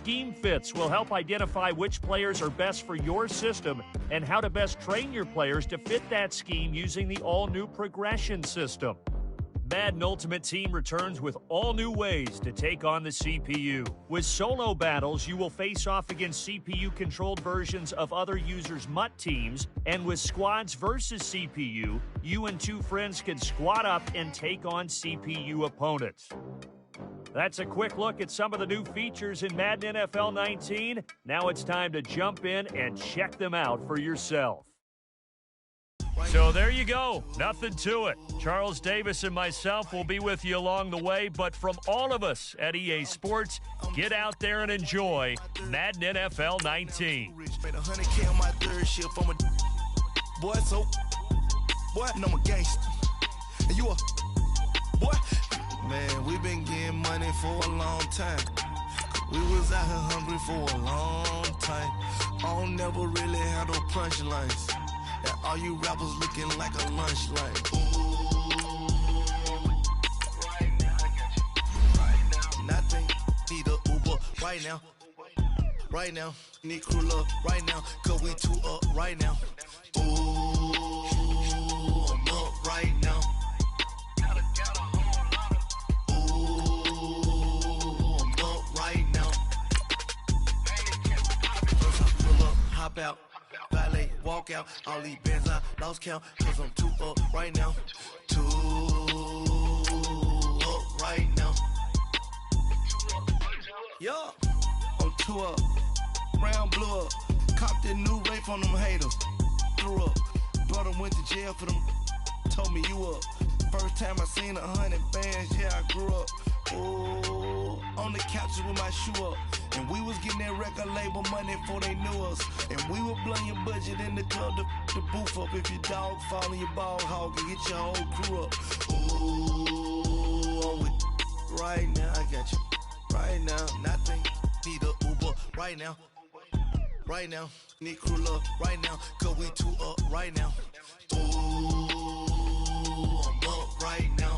scheme fits will help identify which players are best for your system and how to best train your players to fit that scheme using the all-new progression system. Madden Ultimate Team returns with all new ways to take on the CPU. With solo battles, you will face off against CPU-controlled versions of other users' MUT teams, and with squads versus CPU, you and two friends can squad up and take on CPU opponents. That's a quick look at some of the new features in Madden NFL 19. Now it's time to jump in and check them out for yourself. So there you go. Nothing to it. Charles Davis and myself will be with you along the way, but from all of us at EA Sports, get out there and enjoy Madden NFL 19. Man, we've been getting money for a long time. We was out here hungry for a long time. I don't never really have no punchlines. And all you rappers looking like a lunch line. Right now, I got you. Right now, nothing. Need a Uber right now. Right now, need crew love right now. Cause we two up right now. Ooh, I'm up right now. Ooh, I'm up right now. Pull up, hop out. Valet, walk out, all these bands I lost count, cause I'm too up right now. Too up right now. Yeah, I'm too up. Round blew up. Copped that new rape on them haters. Threw up. Brother went to jail for them. Told me you up. First time I seen 100 bands, yeah, I grew up. Ooh, on the couches with my shoe up. And we was getting that record label money before they knew us. And we were blowing your budget in the club to boof up. If your dog fall in your ball hog and get your whole crew up. Ooh, I'm with right now, I got you. Right now, nothing. Need a Uber right now. Right now, need crew love right now. Cause we two up right now. Ooh, I'm up right now.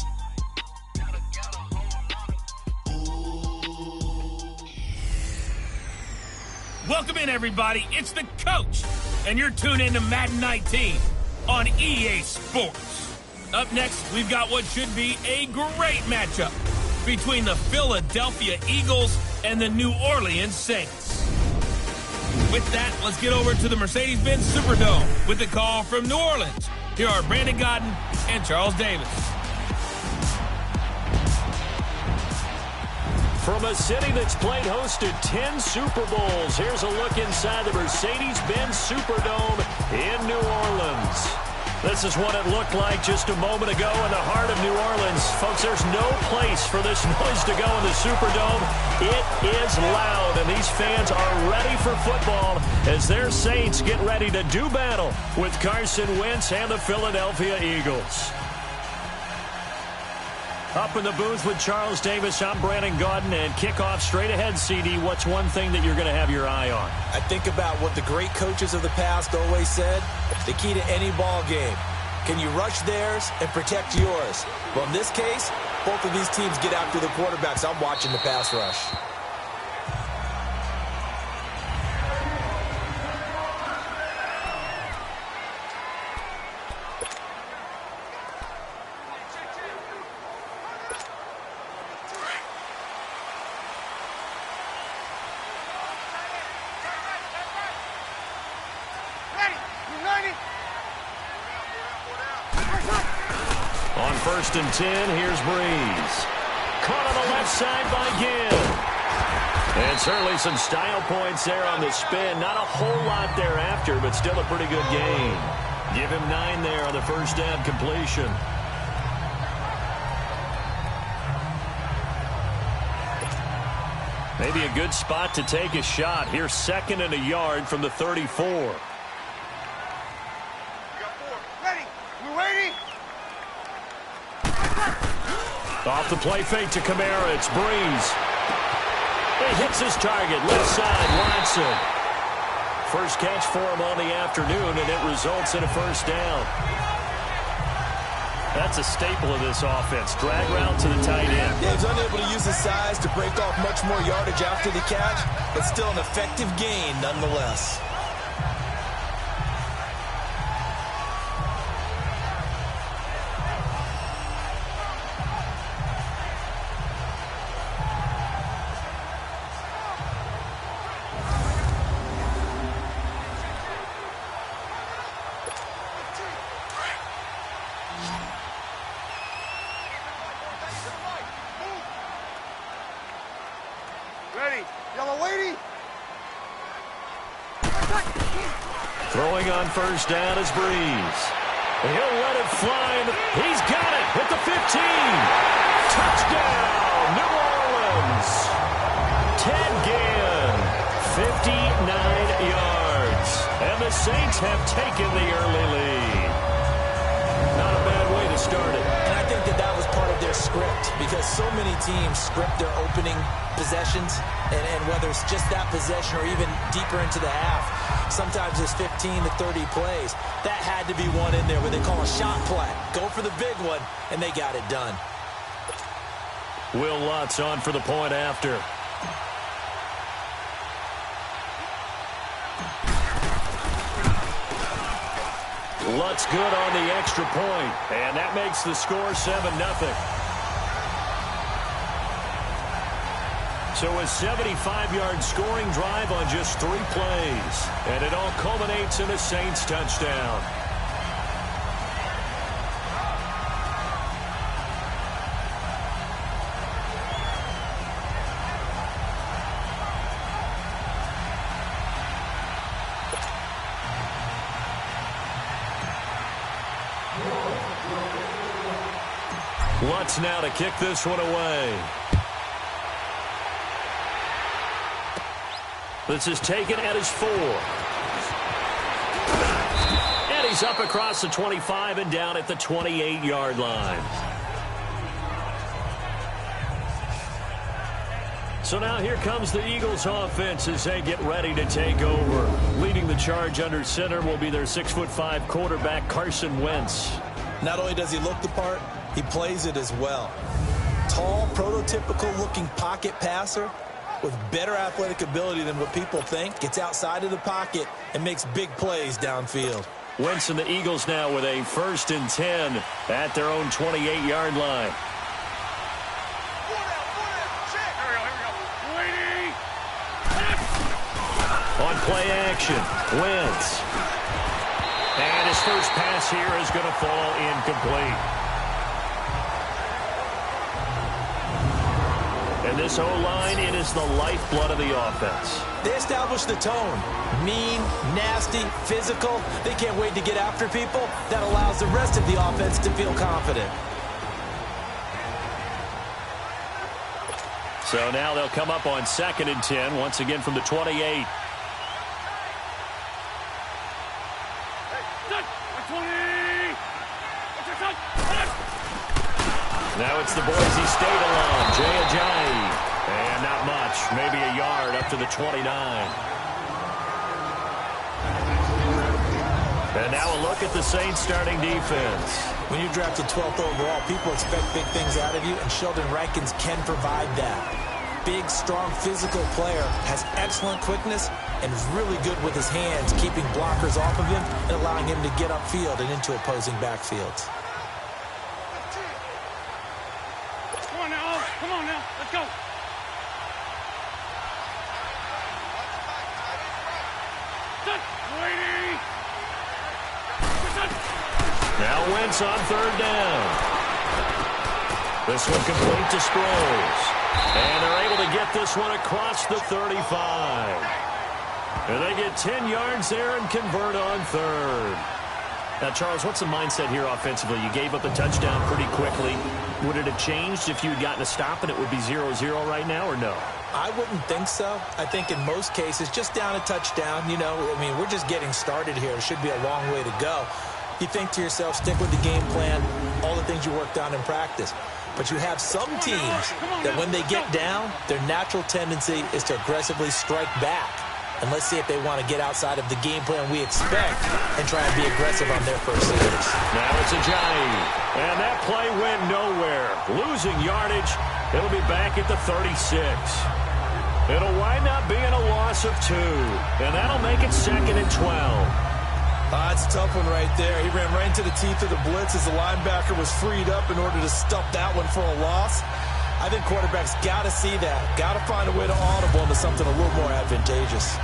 Welcome in, everybody. It's the coach, and you're tuned in to Madden 19 on EA Sports. Up next, we've got what should be a great matchup between the Philadelphia Eagles and the New Orleans Saints. With that, let's get over to the Mercedes-Benz Superdome with the call from New Orleans. Here are Brandon Godden and Charles Davis. From a city that's played host to 10 Super Bowls, here's a look inside the Mercedes-Benz Superdome in New Orleans. This is what it looked like just a moment ago in the heart of New Orleans. Folks, there's no place for this noise to go in the Superdome. It is loud, and these fans are ready for football as their Saints get ready to do battle with Carson Wentz and the Philadelphia Eagles. Up in the booth with Charles Davis, I'm Brandon Gaudin, and kickoff straight ahead, CD. What's one thing that you're going to have your eye on? I think about what the great coaches of the past always said. The key to any ball game. Can you rush theirs and protect yours? Well, in this case, both of these teams get after the quarterbacks. I'm watching the pass rush. On 1st and 10, here's Breeze. Caught on the left side by Gill. And certainly some style points there on the spin. Not a whole lot thereafter, but still a pretty good gain. Give him 9 there on the first down completion. Maybe a good spot to take a shot. Here's 2nd and a yard from the 34. Off the play fake to Kamara, it's Breeze. He hits his target, left side, Watson. First catch for him on the afternoon, and it results in a first down. That's a staple of this offense. Drag route to the tight end. Yeah, he's unable to use his size to break off much more yardage after the catch, but still an effective gain nonetheless. Throwing on first down is Breeze. He'll let it fly. He's got it at the 15. Touchdown, New Orleans. Ted Ginn, 59 yards. And the Saints have taken the early lead. Not a bad way to start it. And I think that was part of their script, because so many teams script their opening possessions, and whether it's just that possession or even deeper into the half, sometimes it's 15 to 30 plays. That had to be one in there where they call a shot play. Go for the big one, and they got it done. Will Lutz on for the point after. Lutz good on the extra point, and that makes the score 7-0. So a 75-yard scoring drive on just 3 plays. And it all culminates in a Saints touchdown. Lutz now to kick this one away. This is taken at his 4. And he's up across the 25 and down at the 28-yard line. So now here comes the Eagles offense as they get ready to take over. Leading the charge under center will be their 6'5" quarterback, Carson Wentz. Not only does he look the part, he plays it as well. Tall, prototypical-looking pocket passer with better athletic ability than what people think. Gets outside of the pocket and makes big plays downfield. Wentz and the Eagles now with a 1st and 10 at their own 28-yard line. On play action, Wentz. And his first pass here is going to fall incomplete. And this O-line, it is the lifeblood of the offense. They establish the tone. Mean, nasty, physical. They can't wait to get after people. That allows the rest of the offense to feel confident. So now they'll come up on 2nd and 10, once again from the 28. Now it's the Boise State alum, Jay Ajayi. And not much, maybe a yard up to the 29. And now a look at the Saints starting defense. When you're drafted 12th overall, people expect big things out of you, and Sheldon Rankins can provide that. Big, strong, physical player, has excellent quickness, and is really good with his hands, keeping blockers off of him and allowing him to get upfield and into opposing backfields. Come on now, let's go. Now Wentz on 3rd down. This one complete to Sproles. And they're able to get this one across the 35. And they get 10 yards there and convert on 3rd. Now, Charles, what's the mindset here offensively? You gave up the touchdown pretty quickly. Would it have changed if you had gotten a stop and it would be 0-0 right now, or no? I wouldn't think so. I think in most cases, just down a touchdown, you know, I mean, we're just getting started here. It should be a long way to go. You think to yourself, stick with the game plan, all the things you worked on in practice. But you have some teams that when they get down, their natural tendency is to aggressively strike back. And let's see if they want to get outside of the game plan we expect and try and be aggressive on their first series. Now it's Ajayi. And that play went nowhere. Losing yardage. It'll be back at the 36. It'll wind up being a loss of 2. And that'll make it 2nd and 12. That's a tough one right there. He ran right into the teeth of the blitz as the linebacker was freed up in order to stuff that one for a loss. I think quarterbacks got to see that. Got to find a way to audible into something a little more advantageous.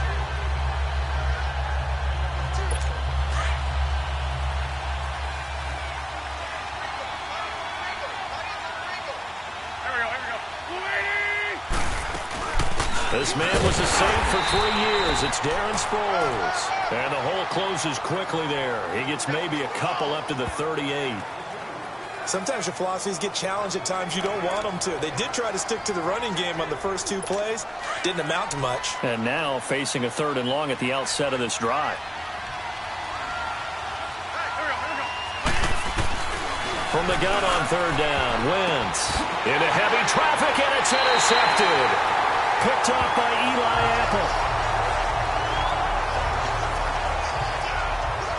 This man was a Saint for 3 years. It's Darren Sproles. And the hole closes quickly there. He gets maybe a couple up to the 38. Sometimes your philosophies get challenged at times you don't want them to. They did try to stick to the running game on the first 2 plays. Didn't amount to much. And now facing a 3rd and long at the outset of this drive. From the gun on 3rd down, Wentz into heavy traffic, and it's intercepted. Picked off by Eli Apple.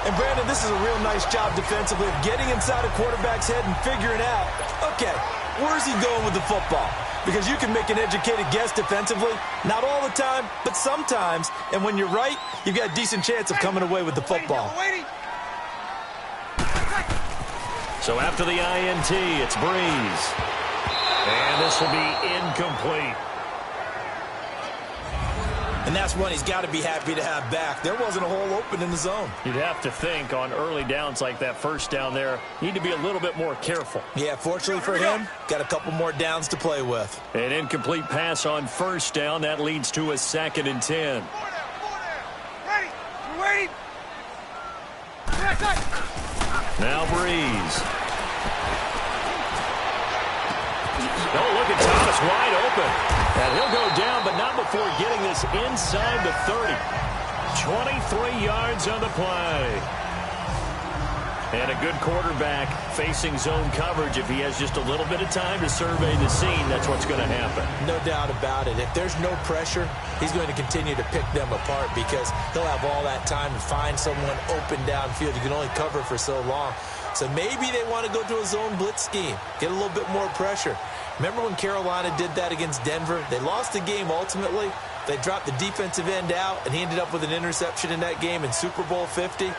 And Brandon, this is a real nice job defensively of getting inside a quarterback's head and figuring out, okay, where's he going with the football? Because you can make an educated guess defensively, not all the time, but sometimes. And when you're right, you've got a decent chance of coming away with the football. So after the INT, it's Breeze. And this will be incomplete. And that's one he's got to be happy to have back. There wasn't a hole open in the zone. You'd have to think on early downs like that first down there, need to be a little bit more careful. Yeah, fortunately for him, got a couple more downs to play with. An incomplete pass on 1st down. That leads to a 2nd and 10. Ready. We're waiting. Now Breeze. Oh, look at Thomas wide open. And he'll go down, but not before getting this inside the 30. 23 yards on the play. And a good quarterback facing zone coverage. If he has just a little bit of time to survey the scene, that's what's going to happen. No doubt about it. If there's no pressure, he's going to continue to pick them apart because he'll have all that time to find someone open downfield. You can only cover for so long. So maybe they want to go to a zone blitz scheme, get a little bit more pressure. Remember when Carolina did that against Denver? They lost the game ultimately. They dropped the defensive end out, and he ended up with an interception in that game in Super Bowl 50.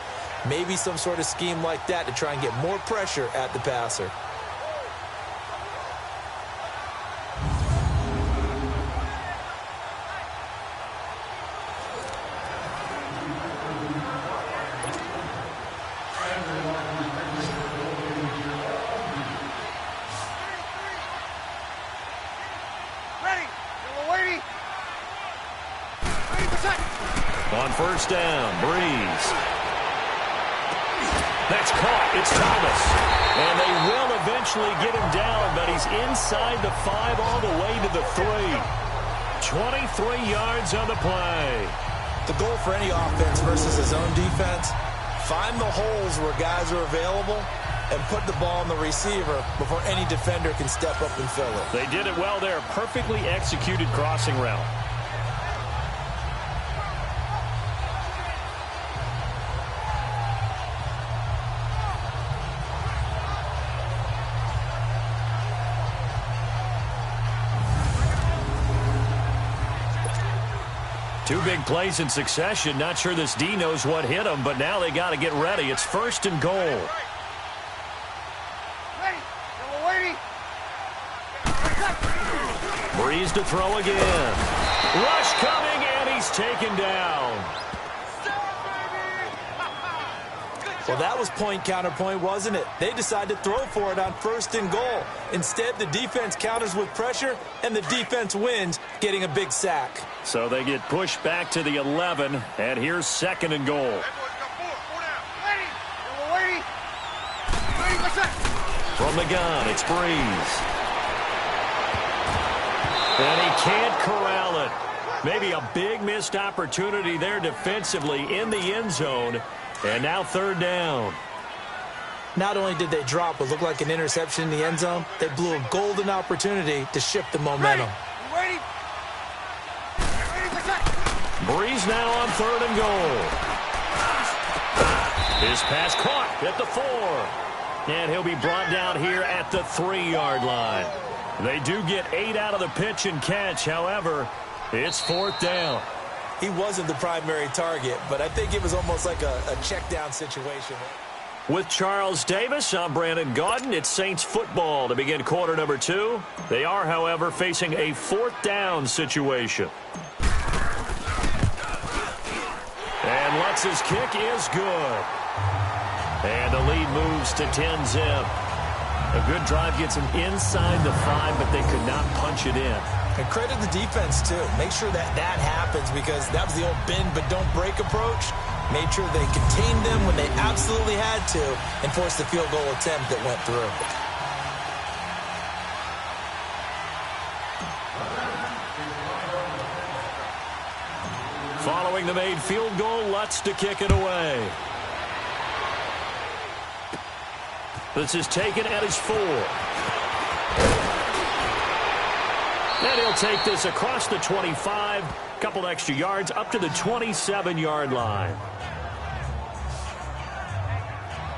Maybe some sort of scheme like that to try and get more pressure at the passer. On 1st down, Breeze. That's caught. It's Thomas. And they will eventually get him down, but he's inside the 5 all the way to the 3. 23 yards on the play. The goal for any offense versus his own defense, find the holes where guys are available and put the ball on the receiver before any defender can step up and fill it. They did it well there. Perfectly executed crossing route. Two big plays in succession. Not sure this D knows what hit him, but now they got to get ready. It's 1st and goal. Ready. We're waiting. Breeze to throw again. Rush coming, and he's taken down. Well, that was point counterpoint, wasn't it? They decided to throw for it on 1st and goal. Instead, the defense counters with pressure, and the defense wins, getting a big sack. So they get pushed back to the 11, and here's 2nd and goal. Ready. We're waiting. From the gun, it's Breeze. And he can't corral it. Maybe a big missed opportunity there defensively in the end zone. And now 3rd down. Not only did they drop what looked like an interception in the end zone, they blew a golden opportunity to shift the momentum. Ready. Breeze now on 3rd and goal. His pass caught at the 4. And he'll be brought down here at the 3-yard line. They do get 8 out of the pitch and catch. However, it's 4th down. He wasn't the primary target, but I think it was almost like a check down situation. With Charles Davis, I'm Brandon Gaudin. It's Saints football to begin quarter number 2. They are, however, facing a 4th down situation. And Lutz's kick is good. And the lead moves to 10-zip. A good drive gets him inside the 5, but they could not punch it in. And credit the defense, too. Make sure that happens, because that was the old bend but don't break approach. Made sure they contained them when they absolutely had to and forced the field goal attempt that went through. Following the made field goal, Lutz to kick it away. This is taken at his 4. And he'll take this across the 25, couple extra yards up to the 27-yard line.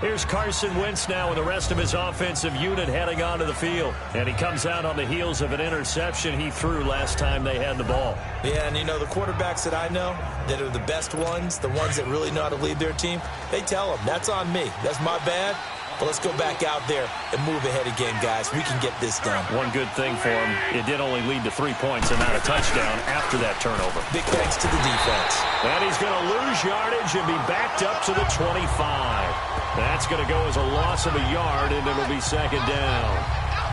Here's Carson Wentz now with the rest of his offensive unit heading onto the field. And he comes out on the heels of an interception he threw last time they had the ball. Yeah, and you know, the quarterbacks that I know that are the best ones, the ones that really know how to lead their team, they tell them, that's on me. That's my bad. But let's go back out there and move ahead again, guys. We can get this done. One good thing for him, it did only lead to 3 points and not a touchdown after that turnover. Big thanks to the defense. And he's going to lose yardage and be backed up to the 25. That's going to go as a loss of a yard, and it'll be 2nd down.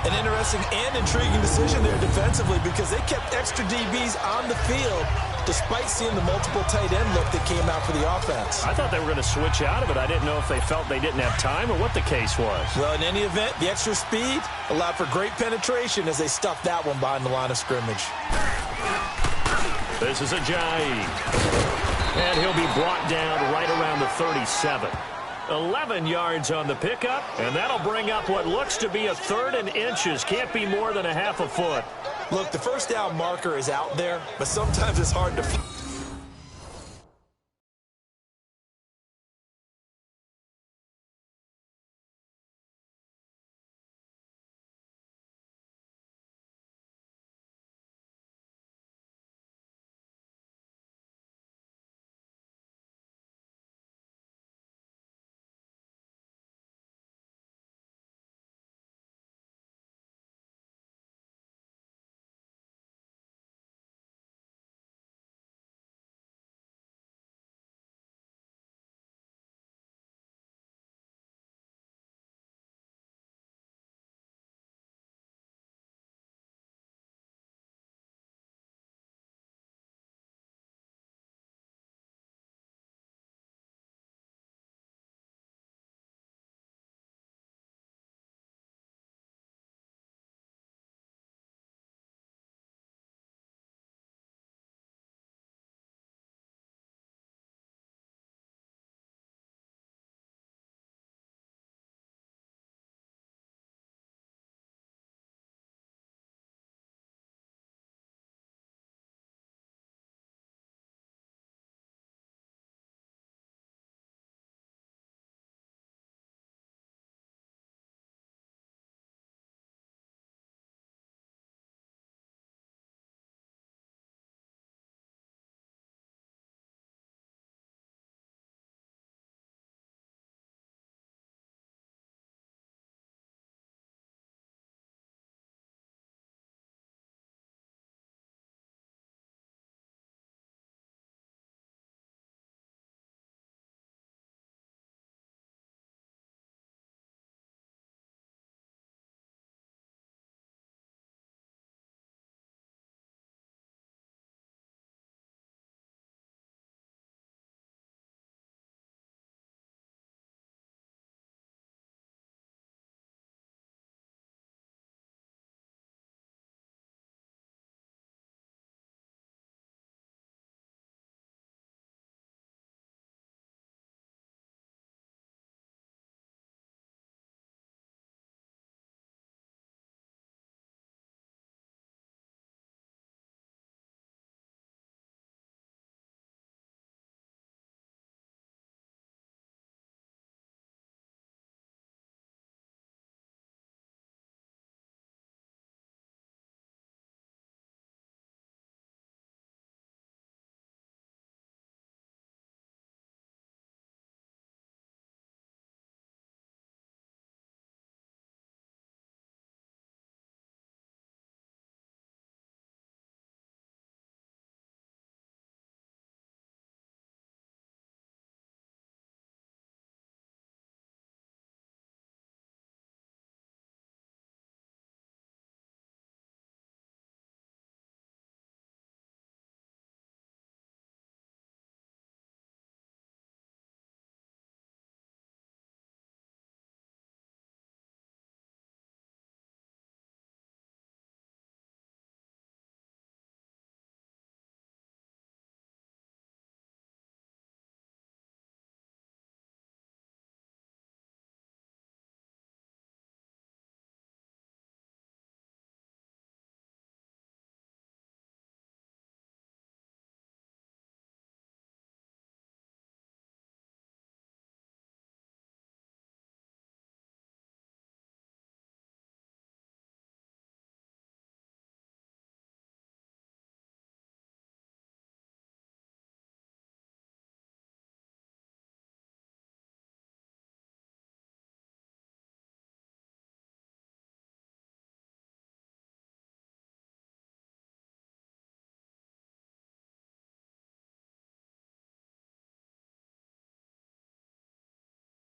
An interesting and intriguing decision there defensively, because they kept extra DBs on the field despite seeing the multiple tight end look that came out for the offense. I thought they were going to switch out of it. I didn't know if they felt they didn't have time or what the case was. Well, in any event, the extra speed allowed for great penetration as they stuffed that one behind the line of scrimmage. This is Ajayi. And he'll be brought down right around the 37. 11 yards on the pickup, and that'll bring up what looks to be a 3rd and inches. Can't be more than a half a foot. Look, the first down marker is out there, but sometimes it's hard to